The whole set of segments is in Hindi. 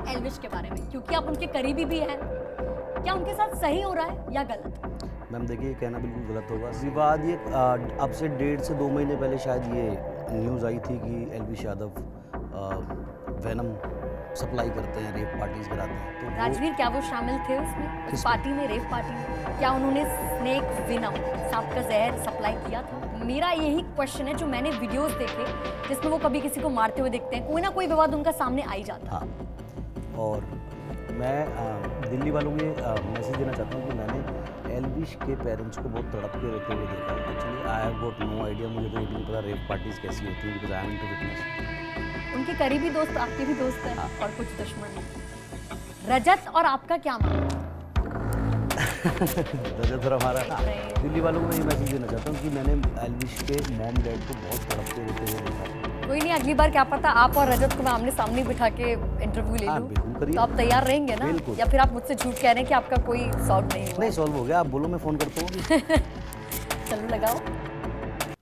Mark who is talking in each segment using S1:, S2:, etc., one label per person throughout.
S1: एल्विश के बारे में, क्योंकि आप उनके करीबी भी हैं। क्या उनके साथ सही हो रहा है या गलत?
S2: मैम देखिए, ये कहना बिल्कुल गलत होगा। विवाद ये अब से 1.5 से 2 महीने पहले शायद ये न्यूज़ आई थी कि एल्विश यादव वेनम सप्लाई करते हैं, रेप पार्टीज कराते हैं। तो
S1: राजवीर, क्या वो शामिल थे उसमें, उस पार्टी में, रेप पार्टी में? क्या उन्होंने स्नेक वेनम, सांप का जहर सप्लाई किया था? मेरा यही क्वेश्चन है। जो मैंने वीडियोस देखे जिसमें वो कभी किसी को मारते हुए दिखते हैं, कोई ना कोई विवाद उनका सामने आ ही जाता है।
S2: हाँ, और मैं दिल्ली वालों को मैसेज देना चाहता हूँ कि मैंने एल्विश के पेरेंट्स को बहुत तड़प के रोते हुए देखा। Actually I have got no idea, मुझे तो ये नहीं पता रेप पार्टीज कैसी होती हैं, because I am into fitness.
S1: उनके करीबी दोस्त आपके भी दोस्त हैं और कुछ दुश्मन हैं। रजत और आपका क्या मामला?
S2: रजत और हमारा, दिल्ली वालों को मैं ये मैसेज देना चाहता हूँ कि मैंने एल्विश के मॉम डैड को बहुत तड़प के रोते हुए देखा।
S1: कोई नहीं, अगली बार क्या पता आप और रजत को मैं आमने सामने बिठा के इंटरव्यू ले
S2: हाँ,
S1: लूं।
S2: बिल्कुल करिए।
S1: तो आप तैयार रहेंगे ना?
S2: बिल्कुल।
S1: या फिर आप मुझसे झूठ कह रहे हैं कि आपका कोई सॉल्व नहीं हुआ?
S2: नहीं, सॉल्व हो गया, आप बोलो, मैं फ़ोन करता हूँ।
S1: चलो लगाओ।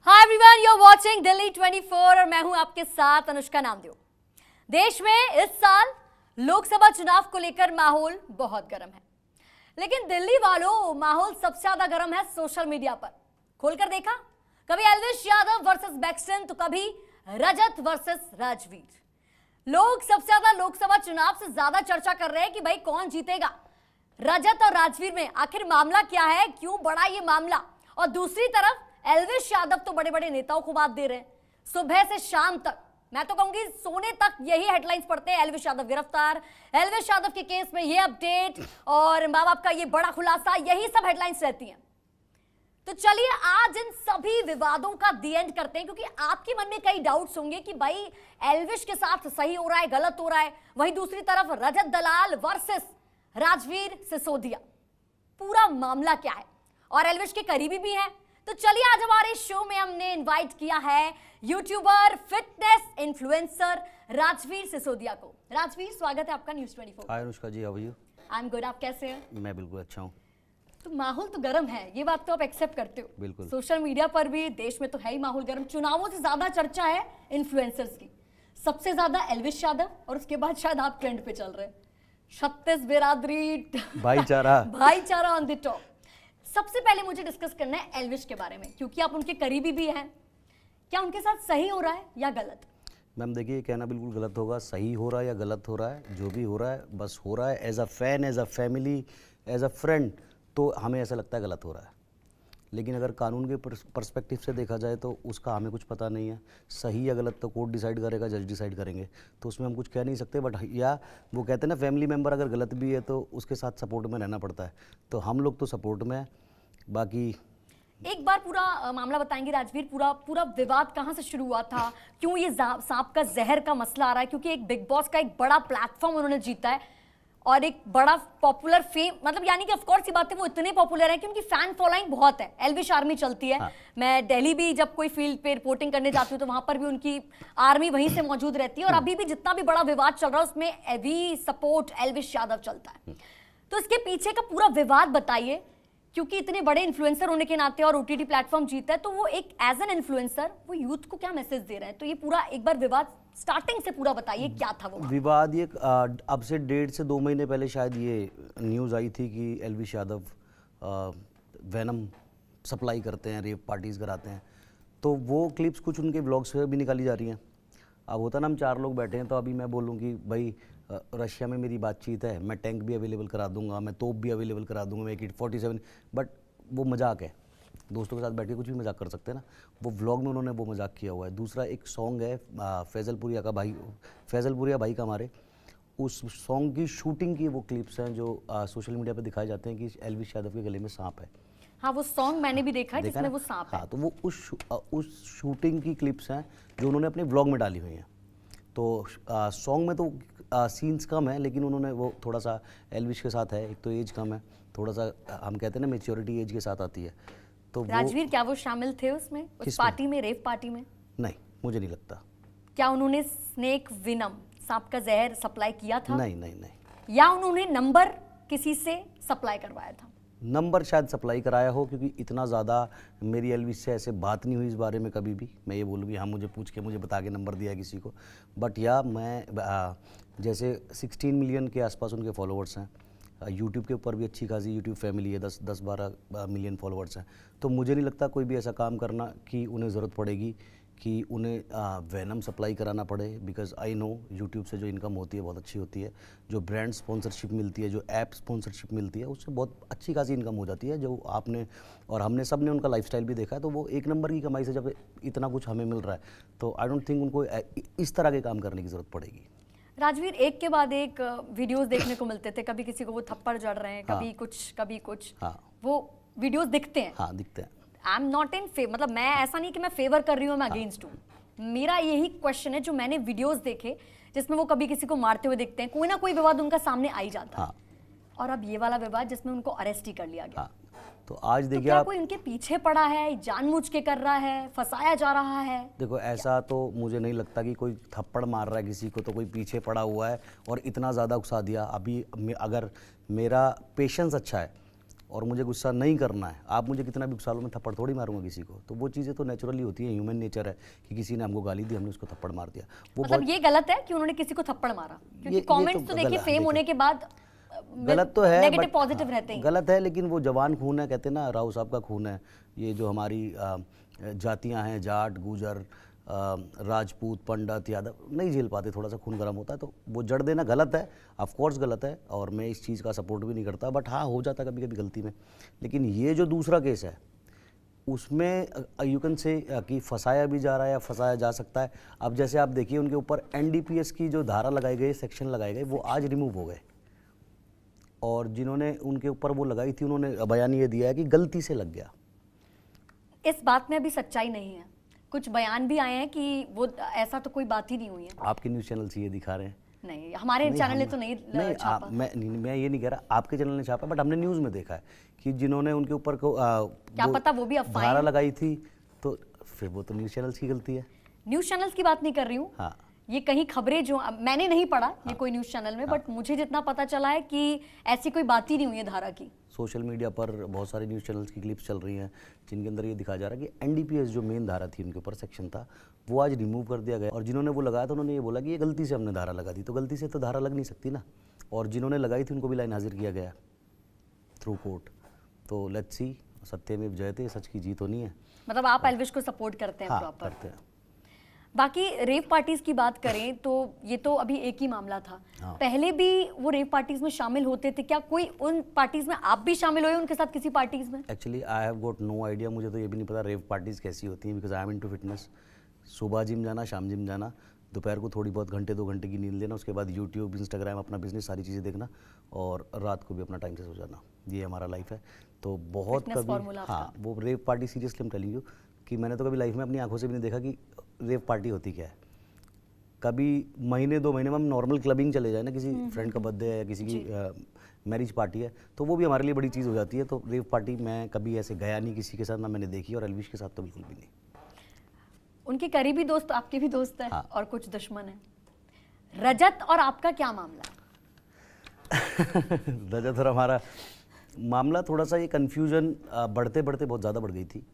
S1: Hi everyone, you are watching Delhi 24 और मैं हूं आपके साथ अनुष्का नामदेव। देश में इस साल लोकसभा चुनाव को लेकर माहौल बहुत गर्म है, लेकिन दिल्ली वालों, माहौल सबसे ज्यादा गर्म है सोशल मीडिया पर। खोलकर देखा, कभी एल्विश यादव वर्सेस बैक्सटन, तो कभी रजत वर्सेस राजवीर। लोग सबसे ज्यादा लोकसभा चुनाव से ज्यादा चर्चा कर रहे हैं कि भाई कौन जीतेगा, रजत और राजवीर में आखिर मामला क्या है, क्यों बड़ा ये मामला। और दूसरी तरफ एल्विश यादव तो बड़े बड़े नेताओं को बात दे रहे हैं। सुबह से शाम तक, मैं तो कहूंगी सोने तक, यही हेडलाइंस पढ़ते हैं। एल्विश यादव गिरफ्तार, एल्विश यादव के केस में ये अपडेट और मां बाप का ये बड़ा खुलासा, यही सब हेडलाइंस रहती हैं। तो चलिए आज इन सभी विवादों का दी एंड करते हैं, क्योंकि आपके मन में कई डाउट्स होंगे कि भाई एल्विश के साथ सही हो रहा है, गलत हो रहा है। वहीं दूसरी तरफ रजत दलाल वर्सेस राजवीर सिसोदिया, पूरा मामला क्या है, और एल्विश के करीबी भी हैं। तो चलिए आज हमारे शो में हमने इनवाइट किया है YouTuber, fitness influencer Rajveer Sisodia को। राजवीर, स्वागत है आपका news 24।
S2: Hi Anushka ji, how are you?
S1: I am good, आप कैसे हैं?
S2: मैं बिल्कुल अच्छा हूँ।
S1: तो माहौल तो गर्म है, ये बात तो आप एक्सेप्ट करते हो।
S2: बिल्कुल।
S1: सोशल मीडिया पर भी, देश में तो है ही माहौल गर्म। चुनावों से ज्यादा चर्चा है इन्फ्लुएंसर्स की। सबसे ज्यादा एल्विश यादव, और उसके बाद शायद आप ट्रेंड पे चल रहे हैं। 36 बिरादरी,
S2: भाईचारा।
S1: भाईचारा ऑन द टॉप। सबसे पहले मुझे डिस्कस करना है एल्विश के बारे में, क्योंकि आप उनके करीबी भी हैं। क्या उनके साथ सही हो रहा है या गलत?
S2: मैम देखिए, ये कहना बिल्कुल गलत होगा। सही हो रहा है या गलत हो रहा है, जो भी हो रहा है बस हो रहा है। As a fan, as a family, as a friend, तो हमें ऐसा लगता है गलत हो रहा है। लेकिन अगर कानून के पर्सपेक्टिव से देखा जाए तो उसका हमें कुछ पता नहीं है। सही या गलत तो कोर्ट डिसाइड करेगा, जज डिसाइड करेंगे, तो उसमें हम कुछ कह नहीं सकते। बट या वो कहते हैं ना, फैमिली मेम्बर अगर गलत भी है तो उसके साथ सपोर्ट में रहना पड़ता है। तो हम लोग तो सपोर्ट में हैं। बाकी
S1: एक बार पूरा मामला बताएंगे राजवीर, पूरा विवाद कहां से शुरू हुआ था, क्यों ये सांप का जहर का मसला आ रहा है? क्योंकि एक बिग बॉस का एक बड़ा प्लेटफॉर्म उन्होंने जीता है और एक बड़ा पॉपुलर फेम, मतलब यानी कि ऑफ कोर्स ये बात है, वो इतने पॉपुलर है कि उनकी फैन फॉलोइंग बहुत है। एल्विश आर्मी चलती है।
S2: हाँ।
S1: मैं दिल्ली भी जब कोई फील्ड पे रिपोर्टिंग करने जाती हूँ तो वहां पर भी उनकी आर्मी वहीं से मौजूद रहती है। और अभी भी जितना भी बड़ा विवाद चल रहा है उसमें वी सपोर्ट एल्विश यादव चलता है। तो इसके पीछे का पूरा विवाद बताइए, क्योंकि इतने बड़े इन्फ्लुएंसर होने के नाते और ओटीटी प्लेटफॉर्म जीता है, तो वो एक एज एन इन्फ्लुएंसर वो यूथ को क्या मैसेज दे रहे हैं? तो ये पूरा एक बार विवाद स्टार्टिंग से पूरा बताइए, क्या था वो
S2: विवाद ये अब से 1.5 से 2 महीने पहले शायद ये न्यूज़ आई थी कि एल्विश यादव वेनम सप्लाई करते हैं, रेप पार्टीज कराते हैं। तो वो क्लिप्स कुछ उनके ब्लॉग्स पे भी निकाली जा रही हैं। अब होता ना, हम 4 लोग बैठे हैं, तो अभी मैं बोलूँ कि भाई रशिया में मेरी बातचीत है, मैं टैंक भी अवेलेबल करा दूंगा, मैं तोप भी अवेलेबल करा दूंगा, मैं AK-47, बट वो मजाक है। दोस्तों के साथ बैठ के कुछ भी मजाक कर सकते हैं ना। वो व्लॉग में उन्होंने वो मजाक किया हुआ है। दूसरा एक सॉन्ग है फैजलपुरिया का भाई, फैजलपुरिया भाई का हमारे, उस सॉन्ग की शूटिंग की वो क्लिप्स हैं जो सोशल मीडिया पर दिखाए जाते हैं कि एल्विश यादव के गले में सांप है।
S1: हाँ, वो सॉन्ग मैंने भी देखा है
S2: देखा
S1: जिसमें
S2: ना?
S1: वो सांप है।
S2: हाँ, तो वो उस शूटिंग की क्लिप्स हैं जो उन्होंने अपने व्लॉग में डाली हुई हैं। तो सॉन्ग में तो सीन्स कम है, लेकिन उन्होंने वो थोड़ा सा एल्विश के साथ है। एक तो एज कम है, थोड़ा सा हम कहते हैं ना, मेच्योरिटी एज के साथ आती है। तो
S1: राजवीर, क्या वो शामिल थे उसमें, उस पार्टी में, रेप पार्टी में?
S2: नहीं, मुझे नहीं लगता।
S1: क्या उन्होंने स्नेक वेनम, सांप का जहर सप्लाई किया था?
S2: नहीं नहीं नहीं
S1: या उन्होंने नंबर किसी से सप्लाई करवाया था?
S2: नंबर शायद सप्लाई कराया हो, क्योंकि इतना ज़्यादा मेरी एलविश से ऐसे बात नहीं हुई इस बारे में कभी भी। मैं ये बोलूँ कि हाँ मुझे पूछ के मुझे बता के नंबर दिया किसी को, बट या मैं जैसे 16 मिलियन के आसपास उनके फॉलोअर्स हैं। यूट्यूब के ऊपर भी अच्छी खासी यूट्यूब फैमिली है, 10-12 मिलियन फॉलोअर्स हैं। तो मुझे नहीं लगता कोई भी ऐसा काम करना कि उन्हें ज़रूरत पड़ेगी कि उन्हें वेनम सप्लाई कराना पड़े, बिकॉज आई नो यूट्यूब से जो इनकम होती है बहुत अच्छी होती है। जो ब्रांड स्पॉन्सरशिप मिलती है, जो ऐप स्पॉन्सरशिप मिलती है, उससे बहुत अच्छी खासी इनकम हो जाती है। जो आपने और हमने सब ने उनका लाइफस्टाइल भी देखा है, तो वो एक नंबर की कमाई से जब इतना कुछ हमें मिल रहा है, तो आई डोंट थिंक उनको इस तरह के काम करने की ज़रूरत पड़ेगी।
S1: राजवीर, एक के बाद एक वीडियोस देखने को मिलते थे, कभी किसी को वो थप्पड़ जड़ रहे हैं, कभी कुछ
S2: हाँ।
S1: वो वीडियोस दिखते हैं।
S2: हाँ, दिखते हैं।
S1: I am not in favour, मतलब मैं ऐसा नहीं कि मैं फेवर कर रही हूँ, मैं अगेंस्ट हूँ। मेरा यही क्वेश्चन है, जो मैंने वीडियोस देखे जिसमें वो कभी किसी को मारते हुए दिखते हैं, कोई ना कोई विवाद उनका सामने आ ही जाता है। और अब ये वाला विवाद जिसमें उनको अरेस्ट ही कर लिया गया।
S2: तो आज
S1: तो
S2: देखिए
S1: क्या
S2: आप,
S1: कोई उनके पीछे पड़ा है, जानबूझ के कर रहा है, फंसाया जा रहा है?
S2: देखो ऐसा तो मुझे नहीं लगता कि कोई थप्पड़ मार रहा है किसी को, तो कोई पीछे पड़ा हुआ है और इतना ज़्यादा उकसा दिया। अभी अगर मेरा पेशेंस अच्छा है और मुझे गुस्सा नहीं करना है, आप मुझे कितना भी गुस्सा लो, मैं थप्पड़ थोड़ी मारूंगा किसी को। तो वो चीज़ें तो नेचुरली होती है, ह्यूमन नेचर है कि किसी ने हमको गाली दी, हमने उसको थप्पड़ मार दिया। वो
S1: मतलब ये गलत है कि उन्होंने किसी को थप्पड़ मारा? क्योंकि कमेंट्स तो देखिए फेम होने के बाद
S2: गलत तो है,
S1: नेगेटिव पॉजिटिव रहते हैं।
S2: गलत है, लेकिन वो जवान खून है, कहते हैं ना, राव साहब का खून है। ये जो हमारी जातियां हैं, जाट, गुजर, राजपूत, पंडित, यादव, नहीं झेल पाते, थोड़ा सा खून गर्म होता है, तो वो जड़ देना गलत है, ऑफ कोर्स गलत है, और मैं इस चीज़ का सपोर्ट भी नहीं करता। बट हाँ, हो जाता कभी कभी गलती में। लेकिन ये जो दूसरा केस है, उसमें यू कैन से कि फंसाया भी जा रहा है या फंसाया जा सकता है। अब जैसे आप देखिए, उनके ऊपर NDPS की जो धारा लगाई गई, सेक्शन लगाए गए, वो आज रिमूव हो गए, और जिन्होंने उनके ऊपर वो लगाई थी, उन्होंने बयान ये दिया है कि गलती से लग गया।
S1: इस बात में अभी सच्चाई नहीं है। कुछ बयान भी आए हैं कि वो ऐसा तो कोई बात ही नहीं हुई है।
S2: आपके न्यूज़ चैनल से ये दिखा रहे हैं?
S1: नहीं, हमारे चैनल ने तो नहीं छापा।
S2: मैं ये नहीं कह रहा आपके चैनल ने छापा, बट हमने न्यूज़ में देखा है कि जिन्होंने उनके ऊपर
S1: क्या पता वो भी अफवाहें
S2: धारा लगाई थी, तो फिर वो तो न्यूज़ चैनल्स की गलती है।
S1: न्यूज़ चैनल्स की बात नहीं कर रही हूँ।
S2: हाँ।
S1: ये कहीं खबरें जो मैंने नहीं पढ़ा ये कोई न्यूज़ चैनल में, बट मुझे जितना पता चला है कि ऐसी कोई बात ही नहीं हुई है धारा की।
S2: सोशल मीडिया पर बहुत सारे न्यूज़ चैनल्स की क्लिप्स चल रही हैं जिनके अंदर ये दिखाया जा रहा है कि NDPS जो मेन धारा थी, उनके ऊपर सेक्शन था, वो आज रिमूव कर दिया गया। और जिन्होंने वो लगाया था, उन्होंने ये बोला कि ये गलती से हमने धारा लगा दी। तो गलती से तो धारा लग नहीं सकती ना, और जिन्होंने लगाई थी उनको भी लाइन हाजिर किया गया थ्रू कोर्ट। तो लेट्स सी, सत्यमेव जयते, सच की जीत होनी है।
S1: मतलब आप एल्विश को सपोर्ट करते हैं?
S2: हाँ,
S1: प्रॉपर
S2: करते हैं।
S1: बाकी रेव पार्टीज की बात करें तो ये तो अभी एक ही मामला था। पहले भी वो रेव पार्टीज में शामिल होते थे, क्या कोई उन पार्टीज में आप भी शामिल हुए उनके साथ किसी पार्टीज में?
S2: Actually I have got no idea, मुझे तो ये भी नहीं पता रेव पार्टीज कैसी होती हैं, because I am into fitness. सुबह जिम जाना, शाम जिम जाना, दोपहर को थोड़ी बहुत घंटे 2 घंटे की नींद लेना, उसके बाद यूट्यूब, इंस्टाग्राम, अपना बिजनेस, सारी चीज़ें देखना, और रात को भी अपना टाइम से सो जाना। ये हमारा लाइफ है। तो बहुत कभी, हाँ, वो रेव पार्टी सीरियसली हम टेलिंग यू कि मैंने तो कभी लाइफ में अपनी आंखों से भी नहीं देखा कि रेव पार्टी होती क्या है। कभी महीने 2 महीने में हम नॉर्मल क्लबिंग चले जाए ना, किसी फ्रेंड का बर्थडे है या किसी की मैरिज पार्टी है, तो वो भी हमारे लिए बड़ी चीज़ हो जाती है। तो रेव पार्टी मैं कभी ऐसे गया नहीं किसी के साथ, ना मैंने देखी, और एल्विश के साथ तो बिल्कुल भी नहीं।
S1: उनके करीबी दोस्त आपके भी दोस्त हैं? हाँ। और कुछ दुश्मन हैं। रजत और आपका क्या मामला है?
S2: रजत और हमारा मामला थोड़ा सा ये कन्फ्यूजन बढ़ते बढ़ते बहुत ज़्यादा बढ़ गई थी।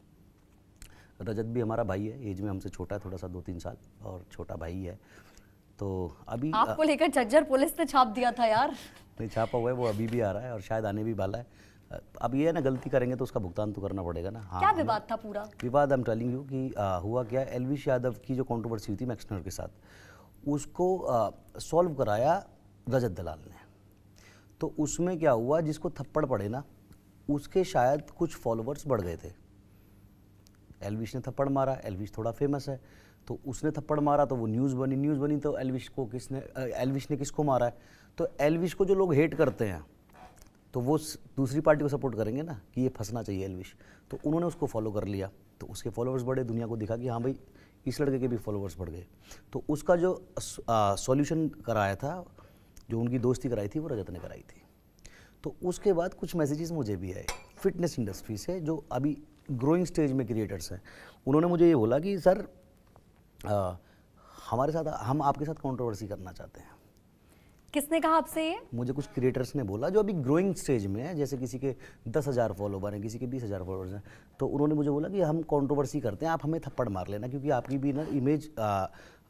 S2: रजत भी हमारा भाई है, एज में हमसे छोटा है थोड़ा सा, 2-3 साल, और छोटा भाई है। तो अभी
S1: आपको लेकर झज्जर पुलिस ने छाप दिया था यार।
S2: नहीं छापा हुआ है, वो अभी भी आ रहा है और शायद आने भी वाला है। अब ये है ना, गलती करेंगे तो उसका भुगतान तो करना पड़ेगा ना। हाँ,
S1: क्या विवाद था पूरा?
S2: विवाद आई एम टेलिंग यू कि हुआ क्या, एल्विश यादव की जो कंट्रोवर्सी हुई थी मैक्सनर के साथ, उसको सॉल्व कराया रजत दलाल ने। तो उसमें क्या हुआ, जिसको थप्पड़ पड़े ना, उसके शायद कुछ फॉलोवर्स बढ़ गए थे। एल्विश ने थप्पड़ मारा, एल्विश थोड़ा फेमस है, तो उसने थप्पड़ मारा तो वो न्यूज़ बनी तो एल्विश ने किसको मारा है, तो एल्विश को जो लोग हेट करते हैं तो वो दूसरी पार्टी को सपोर्ट करेंगे ना कि ये फंसना चाहिए एल्विश, तो उन्होंने उसको फॉलो कर लिया, तो उसके फॉलोअर्स बढ़े, दुनिया को दिखा कि हाँ भाई इस लड़के के भी फॉलोअर्स बढ़ गए। तो उसका जो सॉल्यूशन कराया था, जो उनकी दोस्ती कराई थी, वो रजत ने कराई थी। तो उसके बाद कुछ मैसेजेस मुझे भी आए फिटनेस इंडस्ट्री से, जो अभी ग्रोइंग स्टेज में क्रिएटर्स हैं। उन्होंने मुझे ये बोला कि सर हमारे साथ, हम आपके साथ कंट्रोवर्सी करना चाहते हैं।
S1: किसने कहा आपसे ये?
S2: मुझे कुछ क्रिएटर्स ने बोला जो अभी ग्रोइंग स्टेज में है, जैसे किसी के 10,000 फॉलोवर हैं, किसी के 20,000 फॉलोअर्स हैं, तो उन्होंने मुझे बोला कि हम कंट्रोवर्सी करते हैं, आप हमें थप्पड़ मार लेना, क्योंकि आपकी भी ना इमेज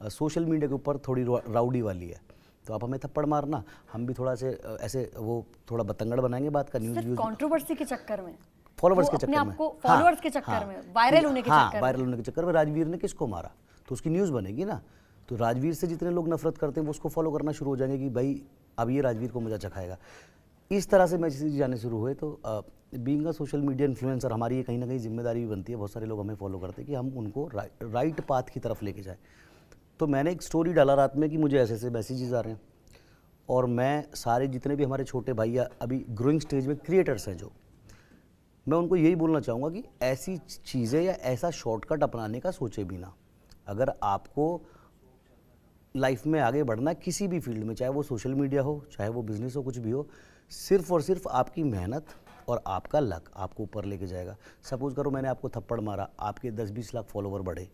S2: सोशल मीडिया के ऊपर थोड़ी राउडी वाली है, तो आप हमें थप्पड़ मारना, हम भी थोड़ा से ऐसे वो थोड़ा बतंगड़ बनाएंगे बात का, न्यूज़
S1: सिर्फ कंट्रोवर्सी के चक्कर में,
S2: फॉलोवर्स के
S1: अपने
S2: चक्कर में,
S1: आपको फॉलोअर्स के चक्कर में, वायरल होने के चक्कर में।
S2: वायरल होने के चक्कर में राजवीर ने किसको मारा, तो उसकी न्यूज़ बनेगी ना, तो राजवीर से जितने लोग नफरत करते हैं वो उसको फॉलो करना शुरू हो जाएंगे कि भाई अब ये राजवीर को मजा चखाएगा। इस तरह से मैसेज जाने शुरू हुए। तो being a social media influencer हमारी ये कहीं ना कहीं जिम्मेदारी भी बनती है, बहुत सारे लोग हमें फॉलो करते हैं कि हम उनको राइट पाथ की तरफ लेके जाएं। तो मैंने एक स्टोरी डाला रात में कि मुझे ऐसे ऐसे मैसेजेस आ रहे हैं, और मैं सारे जितने भी हमारे छोटे भाई या अभी ग्रोइंग स्टेज में क्रिएटर्स हैं जो, मैं उनको यही बोलना चाहूँगा कि ऐसी चीज़ें या ऐसा शॉर्टकट अपनाने का सोचे भी ना। अगर आपको लाइफ में आगे बढ़ना है किसी भी फील्ड में, चाहे वो सोशल मीडिया हो, चाहे वो बिजनेस हो, कुछ भी हो, सिर्फ और सिर्फ आपकी मेहनत और आपका लक आपको ऊपर लेके जाएगा। सपोज करो मैंने आपको थप्पड़ मारा, आपके 10-20 लाख फॉलोवर बढ़े,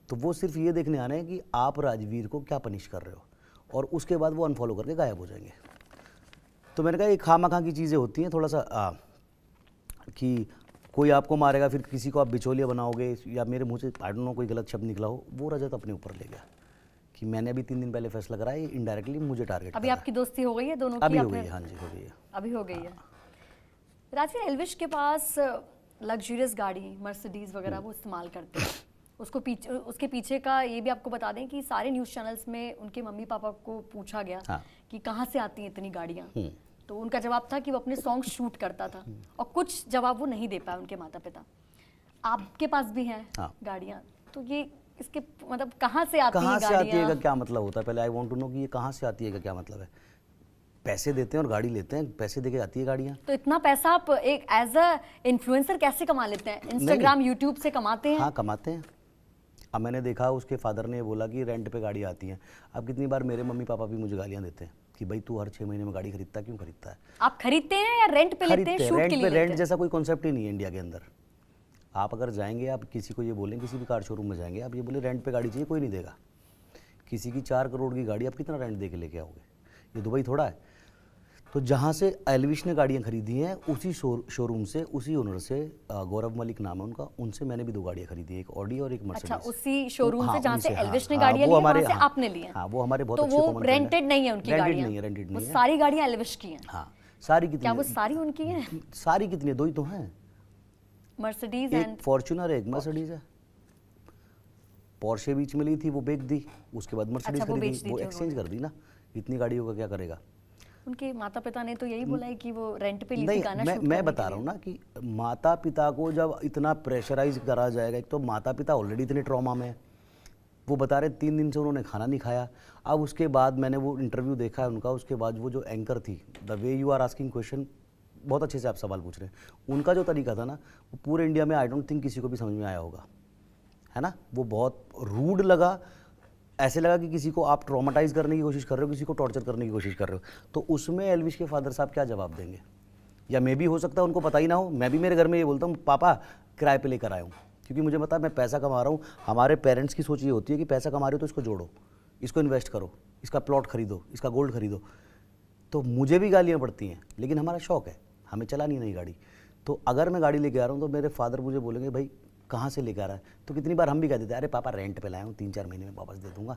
S2: तो वो सिर्फ ये देखने आने हैं कि आप राजवीर को क्या पनिश कर रहे हो, और उसके बाद वो अनफॉलो करके गायब हो जाएंगे। तो मैंने कहा ये खामखा की चीज़ें होती हैं, थोड़ा सा कि कोई आपको मारेगा फिर किसी को आप बिचौलिया बनाओगे, या मेरे मुँह से आई डोंट नो कोई गलत शब्द निकला हो, वो रजत अपने ऊपर ले गया कि मैंने अभी 3 दिन पहले फैसला करा है, इनडायरेक्टली मुझे टारगेट
S1: अभी आपकी दोस्ती हो गई है दोनों की?
S2: अभी हो गई है, हाँ जी हो गई है,
S1: अभी हो गई है। राजवीर एल्विश के पास लग्जरियस गाड़ी मर्सिडीज वगैरह वो इस्तेमाल करते हैं, उसके पीछे का ये भी आपको बता दें कि सारे न्यूज़ चैनल्स में उनके मम्मी पापा को पूछा गया कि कहाँ से आती हैं इतनी गाड़ियाँ, तो उनका जवाब था कि वो अपने सॉन्ग शूट करता था, और कुछ जवाब वो नहीं दे पाए उनके माता पिता। आपके पास भी हैं गाड़ियाँ, तो ये इसके मतलब कहाँ से आती
S2: है का क्या मतलब होता है? पहले आई वांट टू नो कि ये कहाँ से आती है का क्या मतलब है। पैसे देते हैं और गाड़ी लेते हैं, पैसे देके आती है गाड़ियाँ।
S1: तो इतना पैसा आप एक एज अ इन्फ्लुएंसर कैसे कमा लेते हैं? इंस्टाग्राम यूट्यूब से कमाते हैं?
S2: हाँ कमाते हैं। अब मैंने देखा उसके फादर ने बोला कि रेंट पे गाड़ी आती है। अब कितनी बार मेरे मम्मी पापा भी मुझे गालियाँ देते हैं कि भाई तू हर 6 महीने में गाड़ी खरीदता क्यों खरीदता है?
S1: आप खरीदते हैं या रेंट पे लेते हैं? शूट के लिए
S2: रेंट जैसा कोई कॉन्सेप्ट ही नहीं है इंडिया के अंदर। आप अगर जाएंगे, आप किसी को ये बोलें, किसी भी कार शोरूम में जाएंगे, आप ये बोले रेंट पे गाड़ी चाहिए, कोई नहीं देगा। किसी की 4 करोड़ की गाड़ी आप कितना रेंट दे के लेके आओगे? ये दुबई थोड़ा है। तो जहाँ से एल्विश ने गाड़ियाँ खरीदी हैं उसी शोरूम से, उसी ओनर से, गौरव मलिक नाम है उनका, उनसे मैंने भी 2 गाड़ियाँ खरीदी, एक ऑडी और एक मर्सिडीज।
S1: अच्छा, उसी शोरूम से जहाँ से एल्विश ने गाड़ियाँ ली, वहाँ से आपने ली हैं?
S2: हाँ, वो हमारे बहुत
S1: तो
S2: अच्छे
S1: वो रेंटेड नहीं है उनकी गाड़ियाँ? नहीं है,
S2: रेंटेड नहीं है,
S1: सारी गाड़ियाँ एल्विश की हैं।
S2: हाँ सारी। कितनी?
S1: क्या वो सारी उनकी हैं?
S2: सारी कितनी? 2 ही तो हैं,
S1: मर्सिडीज
S2: एंड फॉर्च्यूनर, एक मर्सिडीज है। पोर्शे बीच में ली थी, वो बेच दी, उसके बाद मर्सिडीज खरीदी, वो एक्सचेंज कर दी ना। इतनी गाड़ियों का क्या करेगा?
S1: उनके माता पिता ने तो यही बोला है कि वो रेंट पे ली थी गाना शूट।
S2: मैं बता रहा हूँ ना कि माता पिता को जब इतना प्रेशराइज करा जाएगा, एक तो माता पिता ऑलरेडी इतने ट्रॉमा में है, वो बता रहे 3 दिन से उन्होंने खाना नहीं खाया। अब उसके बाद मैंने वो इंटरव्यू देखा है उनका, उसके बाद वो जो एंकर थी, the way you are asking question, बहुत अच्छे से आप सवाल पूछ रहे हैं। उनका जो तरीका था ना, वो पूरे इंडिया में आई डोंट थिंक किसी को भी समझ में आया होगा, है ना। वो बहुत रूड लगा, ऐसे लगा कि किसी को आप ट्रॉमाटाइज करने की कोशिश कर रहे हो, किसी को टॉर्चर करने की कोशिश कर रहे हो। तो उसमें एल्विश के फादर साहब क्या जवाब देंगे? या मे भी हो सकता है उनको पता ही ना हो। मैं भी मेरे घर में ये बोलता हूँ, पापा किराए पे लेकर आया हूँ, क्योंकि मुझे पता है मैं पैसा कमा रहा हूँ। हमारे पेरेंट्स की सोच ये होती है कि पैसा कमा रहे हो तो इसको जोड़ो, इसको इन्वेस्ट करो, इसका प्लॉट खरीदो, इसका गोल्ड खरीदो। तो मुझे भी गालियाँ पड़ती हैं, लेकिन हमारा शौक है, हमें चलानी नहीं गाड़ी। तो अगर मैं गाड़ी लेके आ रहा हूँ तो मेरे फादर मुझे बोलेंगे भाई कहाँ से लेकर आ रहा है? तो कितनी बार हम भी कह देते हैं अरे पापा रेंट पे लाया हूँ, 3-4 महीने में वापस दे दूंगा,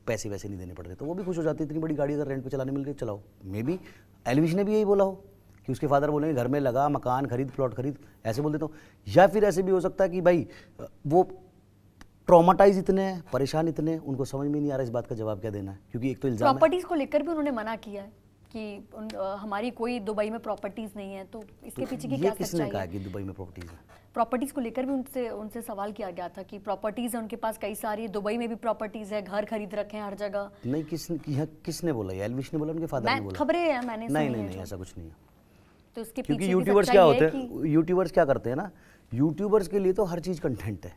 S2: पैसे वैसे नहीं देने पड़ते। तो वो भी खुश हो जाती है, इतनी बड़ी गाड़ी अगर रेंट पे चलाने मिल गई चलाओ। मे बी एल्विश ने भी यही बोला हो कि उसके फादर बोलेंगे घर में लगा, मकान खरीद, प्लॉट खरीद, ऐसे बोल देता हूँ। या फिर ऐसे भी हो सकता है कि भाई वो ट्रॉमाटाइज इतने हैं, परेशान इतने हैं, उनको समझ में नहीं आ रहा इस बात का जवाब क्या देना है, क्योंकि एक तो इल्जाम है।
S1: प्रॉपर्टीज को लेकर भी उन्होंने मना किया है कि हमारी कोई दुबई में प्रॉपर्टीज नहीं है। तो इसके पीछे की क्या सच्चाई है?
S2: किसने कहा कि दुबई में प्रॉपर्टीज है?
S1: प्रॉपर्टीज को लेकर भी उनसे सवाल किया गया था कि प्रॉपर्टीज है उनके पास कई सारी, दुबई में भी प्रॉपर्टीज है, घर खरीद रखे हैं हर जगह।
S2: नहीं, किसने बोला? एल्विश ने बोला, उनके फादर ने बोला?
S1: खबरें हैं, मैंने सुनी है।
S2: नहीं ऐसा कुछ नहीं है।
S1: तो इसके
S2: क्योंकि
S1: पीछे
S2: यूट्यूबर्स क्या होते हैं, यूट्यूबर्स क्या करते हैं ना, यूट्यूबर्स के लिए तो हर चीज़ कंटेंट है।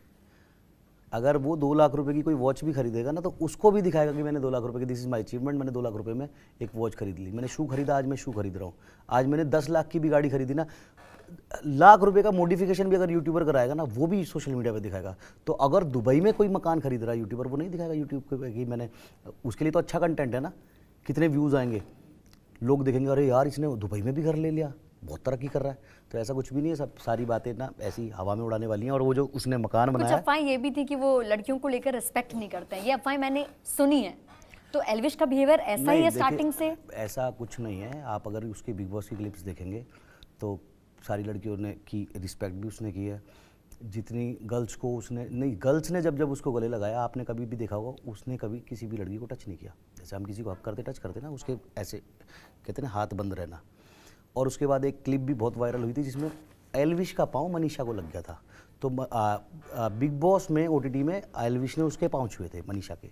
S2: अगर वो 2 लाख रुपए की कोई वॉच भी खरीदेगा ना, तो उसको भी दिखाएगा कि मैंने 2 लाख रुपए की, दिस इज माय अचीवमेंट, मैंने 2 लाख रुपए में एक वॉच खरीद ली, मैंने शू खरीदा, आज मैं शू खरीद रहा हूँ। आज मैंने 10 लाख की भी गाड़ी खरीदी ना, लाख रुपए का मॉडिफिकेशन भी अगर यूट्यूबर कराएगा ना, वो भी सोशल मीडिया पे दिखाएगा। तो अगर दुबई में कोई मकान खरीद रहा है यूट्यूबर, वो नहीं दिखाएगा यूट्यूब पे कि मैंने, उसके लिए तो अच्छा कंटेंट है ना कितने व्यूज़ आएंगे, लोग देखेंगे अरे यार इसने दुबई में भी घर ले लिया, बहुत तरक्की कर रहा है। तो ऐसा कुछ भी नहीं है, सब सारी बातें ना ऐसी हवा में उड़ाने वाली हैं। और वो जो उसने मकान
S1: कुछ
S2: बनाया,
S1: अफवाहें ये भी थी कि वो लड़कियों को लेकर रिस्पेक्ट नहीं करते हैं, ये अफवाहें मैंने सुनी है। तो एल्विश का बिहेवियर ऐसा ही
S2: नहीं,
S1: है
S2: देखिए,
S1: स्टार्टिंग से?
S2: ऐसा कुछ नहीं है। आप अगर उसके बिग बॉस की क्लिप्स देखेंगे तो सारी लड़कियों ने की रिस्पेक्ट भी उसने की है। जितनी गर्ल्स को उसने नहीं, गर्ल्स ने जब जब उसको गले लगाया, आपने कभी भी देखा होगा उसने कभी किसी भी लड़की को टच नहीं किया। जैसे हम किसी को हक करते टच करते ना, उसके ऐसे कहते हैं ना हाथ बंद रहना। और उसके बाद एक क्लिप भी बहुत वायरल हुई थी जिसमें एल्विश का पाँव मनीषा को लग गया था। तो बिग बॉस में OTT में एल्विश ने उसके पाँव छुए थे मनीषा के।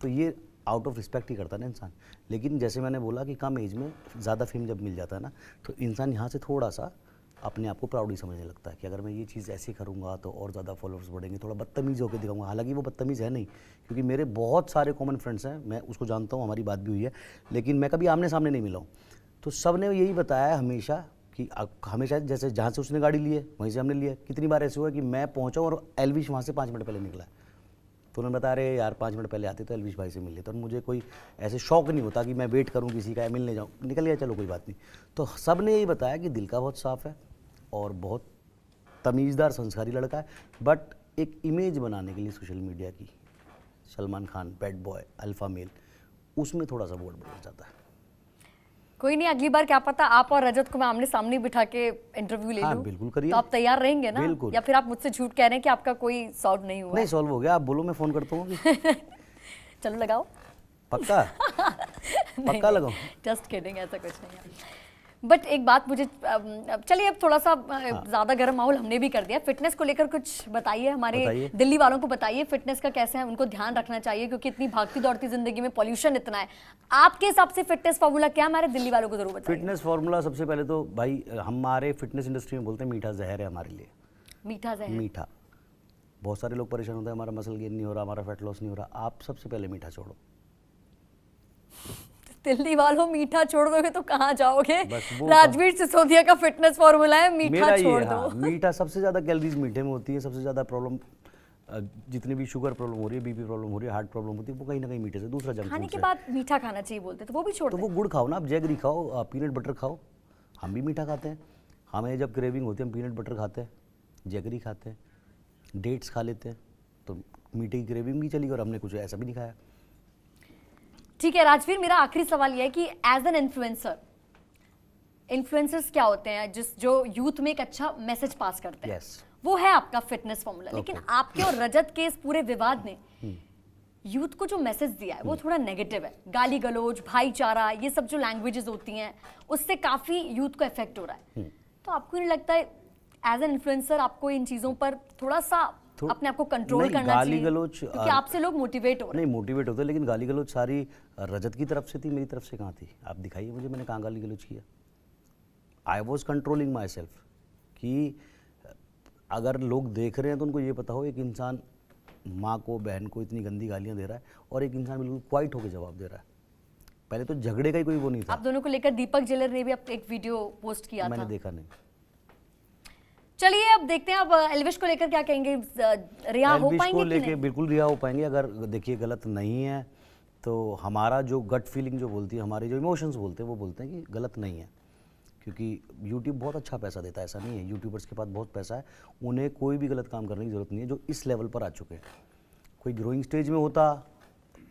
S2: तो ये आउट ऑफ रिस्पेक्ट ही करता है ना इंसान। लेकिन जैसे मैंने बोला कि कम एज में ज़्यादा फेम जब मिल जाता है ना, तो इंसान यहाँ से थोड़ा सा अपने आप को प्राउड ही समझने लगता है कि अगर मैं ये चीज़ ऐसे करूँगा तो और ज़्यादा फॉलोअर्स बढ़ेंगे, थोड़ा बदतमीज़ होकर दिखाऊंगा। हालांकि वो बदतमीज़ है नहीं, क्योंकि मेरे बहुत सारे कॉमन फ्रेंड्स हैं, मैं उसको जानता हूँ, हमारी बात भी हुई है, लेकिन मैं कभी आमने सामने नहीं मिला हूँ। तो सब ने यही बताया हमेशा कि हमेशा जैसे जहाँ से उसने गाड़ी ली है वहीं से हमने लिया। कितनी बार ऐसे हुआ कि मैं पहुँचा और एल्विश वहाँ से 5 मिनट पहले निकला। तो उन्होंने बताया अरे यार 5 मिनट पहले आते तो एल्विश भाई से मिल लेते। और मुझे कोई ऐसे शौक नहीं होता कि मैं वेट करूं किसी का या मिलने जाऊं, निकल गया चलो कोई बात नहीं। तो सब ने यही बताया कि दिल का बहुत साफ़ है और बहुत तमीज़दार संस्कारी लड़का है, बट एक इमेज बनाने के लिए सोशल मीडिया की, Salman Khan bad boy alpha male, उसमें थोड़ा सा बोर्ड बढ़ जाता है।
S1: कोई नहीं, अगली बार क्या पता आप और रजत को मैं आमने सामने बिठा के इंटरव्यू ले
S2: हाँ,
S1: लूं।
S2: बिल्कुल करिए।
S1: तो आप तैयार रहेंगे ना?
S2: बिल्कुल।
S1: या फिर आप मुझसे झूठ कह रहे हैं कि आपका कोई सॉल्व नहीं हुआ?
S2: नहीं सॉल्व हो गया, आप बोलो मैं फ़ोन करता हूँ अभी।
S1: चलो लगाओ।
S2: पक्का पक्का लगाओ।
S1: जस्ट किडिंग, ऐसा कुछ नहीं है। बट एक बात मुझे चलिए अब थोड़ा सा ज्यादा गर्म माहौल हमने भी कर दिया। फिटनेस को लेकर कुछ बताइए, हमारे दिल्ली वालों को बताइए फिटनेस का कैसे है उनको ध्यान रखना चाहिए, क्योंकि इतनी भागती दौड़ती जिंदगी में पॉल्यूशन इतना है। आपके हिसाब से फिटनेस फार्मूला क्या, हमारे दिल्ली वालों को जरूर बताइए।
S2: फिटनेस फार्मूला सबसे पहले तो भाई हमारे फिटनेस इंडस्ट्री में बोलते हैं मीठा जहर है हमारे लिए।
S1: मीठा जहर?
S2: मीठा, बहुत सारे लोग परेशान होते हैं हमारा मसल गेन नहीं हो रहा, हमारा फैट लॉस नहीं हो रहा। आप सबसे पहले मीठा छोड़ो।
S1: दिल्ली वालों मीठा छोड़ दोगे तो कहाँ जाओगे? राजवीर सिसोदिया का फिटनेस फार्मूला है मीठा छोड़ दो।
S2: हाँ, मीठा, सबसे ज्यादा कैलोरीज मीठे में होती है। सबसे ज्यादा प्रॉब्लम जितनी भी शुगर प्रॉब्लम हो रही है, बीपी प्रॉब्लम हो रही है, हार्ट प्रॉब्लम होती है, वो कहीं ना कहीं मीठे से। दूसरा जंक
S1: खाने
S2: फूड
S1: के
S2: से।
S1: बाद मीठा खाना चाहिए बोलते तो वो भी छोड़
S2: तो
S1: दो।
S2: वो गुड़ खाओ ना, आप जैगरी खाओ, पीनट बटर खाओ। हम भी मीठा खाते हैं, हमें जब क्रेविंग होती है हम पीनट बटर खाते हैं, जैगरी खाते हैं, डेट्स खा लेते हैं, तो मीठे की क्रेविंग भी चली और हमने कुछ ऐसा भी नहीं खाया।
S1: ठीक है राजवीर, मेरा आखिरी सवाल यह है कि एज एन इन्फ्लुएंसर, इन्फ्लुएंसर्स क्या होते हैं जो यूथ में एक अच्छा मैसेज पास करते हैं? वो है आपका फिटनेस फॉर्मूला। लेकिन आपके और रजत के इस पूरे विवाद ने यूथ को जो मैसेज दिया है वो थोड़ा नेगेटिव है। गाली गलौज, भाईचारा, ये सब जो लैंग्वेजेस होती हैं उससे काफी यूथ को इफेक्ट हो रहा है। तो आपको नहीं लगता है एज एन इन्फ्लुएंसर आपको इन चीजों पर थोड़ा सा अपने आप को कंट्रोल करना चाहिए? क्योंकि आपसे लोग मोटिवेट हो रहे हैं।
S2: नहीं, मोटिवेट होते हैं, लेकिन गाली गलौज सारी रजत की तरफ से थी, मेरी तरफ से कहाँ थी? आप दिखाइए मुझे, मैंने कहाँ गाली गलौज किया? I was controlling my self कि अगर लोग देख रहे हैं तो उनको ये पता हो एक इंसान माँ को, बहन को इतनी गंदी गालियाँ दे रहा है और एक इंसान बिल्कुल क्वाइट होकर जवाब दे रहा है। पहले तो झगड़े का ही कोई वो नहीं था।
S1: आप दोनों को लेकर दीपक जेलर ने भी अब एक वीडियो पोस्ट किया था,
S2: मैंने देखा नहीं।
S1: चलिए अब देखते हैं अब एल्विश को लेकर क्या कहेंगे, रिहा हो पाएंगे कि नहीं?
S2: बिल्कुल रिहा हो पाएंगे। अगर देखिए गलत नहीं है तो हमारा जो गट फीलिंग जो बोलती है, हमारे जो इमोशंस बोलते हैं वो बोलते हैं कि गलत नहीं है, क्योंकि यूट्यूब बहुत अच्छा पैसा देता है। ऐसा नहीं है, यूट्यूबर्स के पास बहुत पैसा है, उन्हें कोई भी गलत काम करने की ज़रूरत नहीं है जो इस लेवल पर आ चुके हैं। कोई ग्रोइंग स्टेज में होता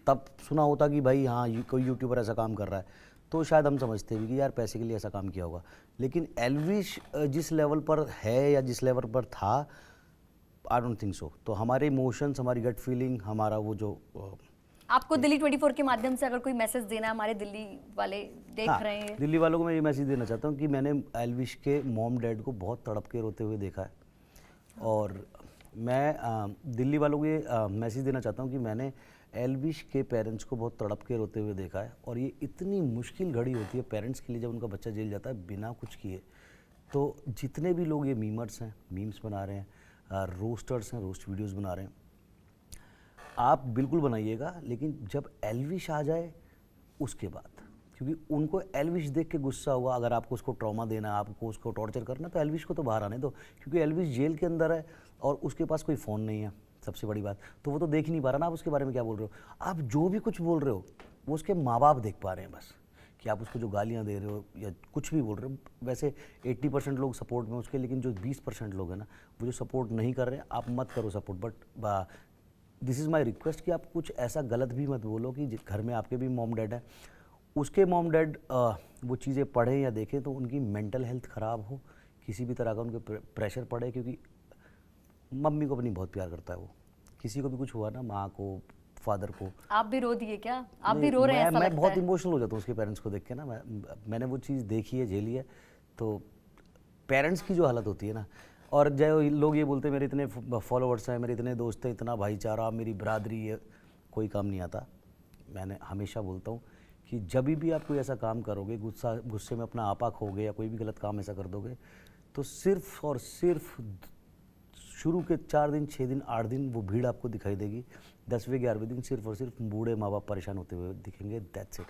S2: तब सुना होता कि भाई हाँ कोई यूट्यूबर ऐसा काम कर रहा है, तो शायद हम समझते भी कि यार पैसे के लिए ऐसा काम किया होगा। लेकिन एल्विश जिस लेवल पर है या जिस लेवल पर था, आई डोंट थिंक सो। तो हमारे इमोशंस, हमारी गट फीलिंग, हमारा वो जो
S1: आपको दिल्ली 24 के माध्यम से अगर कोई मैसेज देना है, हमारे दिल्ली वाले देख रहे हैं,
S2: दिल्ली वालों को मैं ये मैसेज देना चाहता हूँ कि मैंने एल्विश के मॉम डैड को बहुत तड़प के रोते हुए देखा है, और मैं दिल्ली वालों को ये मैसेज देना चाहता हूँ कि मैंने एल्विश के पेरेंट्स को बहुत तड़प के रोते हुए देखा है। और ये इतनी मुश्किल घड़ी होती है पेरेंट्स के लिए जब उनका बच्चा जेल जाता है बिना कुछ किए। तो जितने भी लोग ये मीमर्स हैं, मीम्स बना रहे हैं, रोस्टर्स हैं, रोस्ट वीडियोस बना रहे हैं, आप बिल्कुल बनाइएगा, लेकिन जब एल्विश आ जाए उसके बाद, क्योंकि उनको एल्विश देख के गुस्सा हुआ। अगर आपको उसको ट्रॉमा देना, आपको उसको टॉर्चर करना, तो एल्विश को तो बाहर आने दो, क्योंकि एल्विश जेल के अंदर है और उसके पास कोई फ़ोन नहीं है, सबसे बड़ी बात। तो वो तो देख ही नहीं पा रहा ना आप उसके बारे में क्या बोल रहे हो। आप जो भी कुछ बोल रहे हो वो उसके माँ बाप देख पा रहे हैं बस, कि आप उसको जो गालियाँ दे रहे हो या कुछ भी बोल रहे हो। वैसे 80% लोग सपोर्ट में उसके, लेकिन जो 20% लोग हैं ना, वो जो सपोर्ट नहीं कर रहे हैं, आप मत करो support. But this is my request कि आप कुछ ऐसा गलत भी मत बोलो कि घर में आपके भी मॉम डैड है, उसके मॉम डैड वो चीज़ें पढ़ें या देखें तो उनकी मेंटल हेल्थ ख़राब हो, किसी भी तरह का उनके प्रेशर पड़े, क्योंकि मम्मी को अपनी बहुत प्यार करता है वो। किसी को भी कुछ हुआ ना, माँ को, फादर को।
S1: आप भी रो दिए क्या? आप भी रो रहे हैं ऐसा
S2: मैं
S1: लगता
S2: बहुत
S1: है।
S2: इमोशनल हो जाता हूँ उसके पेरेंट्स को देख के ना। मैंने वो चीज़ देखी है, झेली है। तो पेरेंट्स की जो हालत होती है ना, और जो लोग ये बोलते हैं मेरे इतने फॉलोअर्स हैं, मेरे इतने दोस्त हैं, इतना भाईचारा, मेरी बरादरी है, कोई काम नहीं आता। मैंने हमेशा बोलता हूँ कि जब भी आप कोई ऐसा काम करोगे, गुस्से में अपना आपा खोगे या कोई भी गलत काम ऐसा कर दोगे, तो सिर्फ और सिर्फ शुरू के 4 दिन, 6 दिन, 8 दिन वो भीड़ आपको दिखाई देगी। 10वें 11वें दिन सिर्फ और सिर्फ बूढ़े माँ बाप परेशान होते हुए दिखेंगे। दैट्स इट,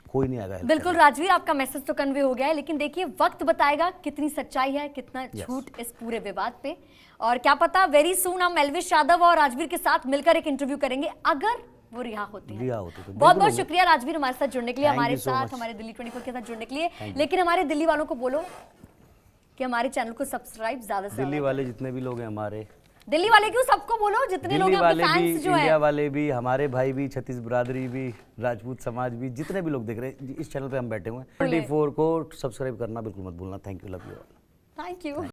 S2: कोई नहीं आएगा।
S1: बिल्कुल राजवीर, आपका मैसेज तो कन्वे हो गया है, लेकिन देखिए वक्त बताएगा कितनी सच्चाई है, कितना झूठ इस पूरे विवाद पे। और क्या पता वेरी सून हम एल्विश यादव और राजवीर के साथ मिलकर एक इंटरव्यू करेंगे, अगर वो रिहा होते हैं।
S2: तो
S1: बहुत बहुत शुक्रिया राजवीर हमारे साथ जुड़ने के लिए, हमारे
S2: so
S1: साथ,
S2: much.
S1: हमारे दिल्ली 24 के साथ जुड़ने के लिए। लेकिन हमारे दिल्ली वालों को बोलो कि हमारे चैनल को सब्सक्राइब ज्यादा से
S2: दिल्ली
S1: ज्यादा।
S2: वाले जितने भी लोग हैं हमारे,
S1: दिल्ली वाले क्यों, सबको बोलो, जितने लोग
S2: दिल्ली
S1: हैं आपके
S2: वाले भी,
S1: फैंस जो
S2: इंडिया
S1: है।
S2: वाले भी, हमारे भाई भी, छत्तीस बरादरी भी, राजपूत समाज भी, जितने भी लोग देख रहे हैं इस चैनल पे हम बैठे हुए हैं, 24 को सब्सक्राइब करना बिल्कुल मत भूलना। Thank you, love you all.
S1: Thank you.